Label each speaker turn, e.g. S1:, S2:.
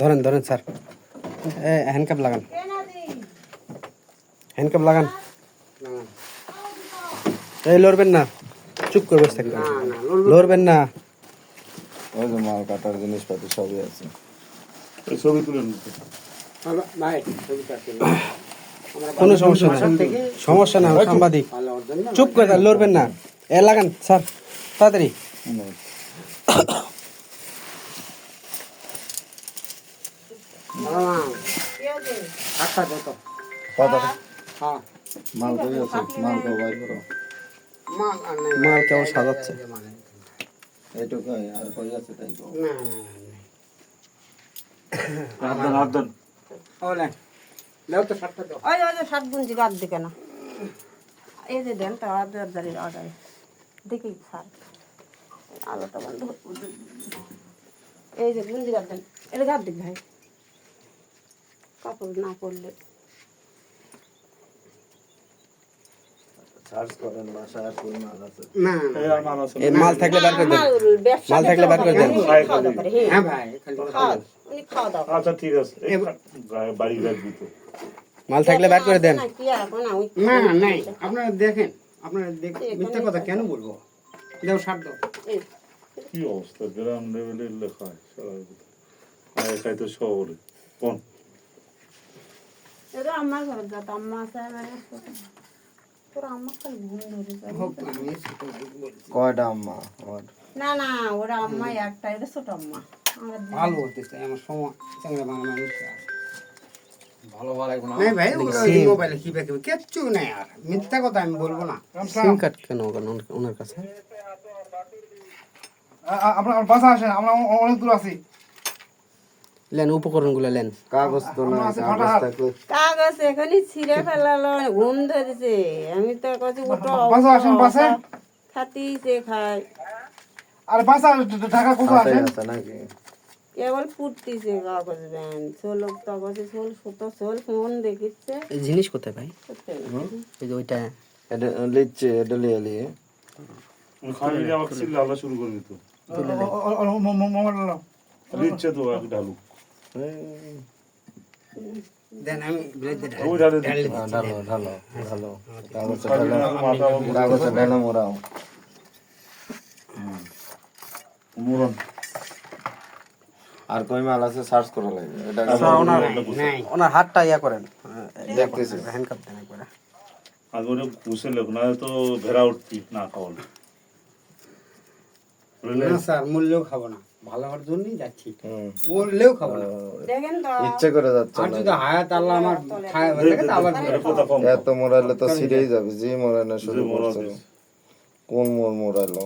S1: ধরেন ধরেন sir, handcuff লাগান, হ্যান্ডকাপ লাগান। এই লড়বেন না, চুপ করে বসে থাকবেন, লড়বেন না।
S2: ওই যে মাল কাটার জিনিসপাতি সবই আছে।
S3: ছবি তুলে নিতে
S1: কোনো সমস্যা নাই, সমস্যা না, সাংবাদিক। চুপ করে থাক, লড়বেন না। এ লাগান স্যার, তাড়াতাড়ি।
S2: মাল কই আছে? মাল কই বাইর করো।
S1: মাল কেমন সাজাচ্ছে।
S2: এইটুকু আর কই আছে তাই কও।
S4: সাত গুঞ্জি গাছ দিকে না, এই যে দেন তো অর্ডার দেখি স্যার, আলোটা বন্ধ, এই যে গুঞ্জি গাছ দেন, এটা গাছ দিক ভাই, কাপড় না পড়লে
S2: সার্চ করেন বাসায় আর কই মাল আছে।
S1: এই মাল থাকলে বার করে দেন, মাল থাকলে বার করে দেন।
S4: হ্যাঁ ভাই, উনি খাওয়া দাওয়া।
S3: আচ্ছা ঠিক আছে, বাড়ি রাখবি তো।
S1: মাল থাকলে বার করে দেন।
S5: না নাই, আপনারা দেখেন, আপনারা মিথ্যা কথা কেন বলবো? দাও সার দাও।
S3: কি অবস্থা, গ্রাম লেভেলের লেখা খাই তো শহরে কোন
S4: আমার ঘরে যা আম্মা আছে, তোর আম্মা খালি ঘুম ধরে।
S2: কয়টা আম্মা আমার?
S4: না না, ওরা আম্মা একটা, এটা ছোট আম্মা।
S5: ভালো বলতেছে, আমার সময় চাংরা বাংলা মিথ্যা
S2: ভালো ভালো না।
S5: নাই ভাই, মোবাইলে কি দেখবে কিচ্ছু নাই, আর মিথ্যা কথা আমি বলবো না।
S1: সিম কার্ড কেন ওনার কাছে?
S6: আপনার বাসা আসেন, আমরা অনেক দূর আছি।
S1: লেন, উপকরণগুলো লেন।
S2: কাগজ তো না, কাগজ থাকলে
S4: কাগজ এখানে ছিঁড়ে ফেলালো, ঘুম ধরেছে। আমি তো কাছে উঠো,
S6: বাসা আসেন, বাসে
S4: খাতিছে খাই,
S6: আর বাসা ঢাকা কোথাও
S2: আছে
S6: আসেন।
S2: আছে নাকি?
S4: কেবল ফুটতিছে কাগজ ব্যান, ছোলক কাগজে ছোল সুতো ছোল ফোন দেখিচ্ছে।
S1: এই জিনিস কোথায় ভাই? এই যে ওইটা
S2: এটা লিখছে, এটা লিয়ে লিয়ে
S3: খালি আমাকে চিল্লা শুরু করে দিত, দিচ্ছে তো এক ঢালু।
S5: দেন আমি
S3: ওই ঢালে
S2: ঢালো ঢালো ঢালো কাগজে ঢালো, কাগজে ঢালো মোরাও।
S3: মুরন
S2: আর কই মাল আছে সার্চ করা লাগবে। এটা
S1: ওনার হাতটা ইয়া করেন,
S2: দেখতেছি।
S1: হ্যান্ডকাপ দেন একবারে।
S3: আজ ওরে ঘুষে লেখ না তো ভেড়া উঠতি না খাওয়ালে।
S5: না স্যার, মূল্যও খাবো না, ভালো হওয়ার জন্যই যাচ্ছি, মূল্যও খাবো না।
S4: দেখেন তো,
S2: ইচ্ছে করে যাচ্ছে
S5: আর
S2: না।
S5: যদি হায়াত আল্লাহ আমার খায় থাকে তো আবার
S3: কথা কম
S2: এত মোরাইলে তো ছিঁড়েই যাবে। যে মোরাইলে শুরু
S3: যে মোরাল
S2: করছে, কোন মোর মোরাইলো?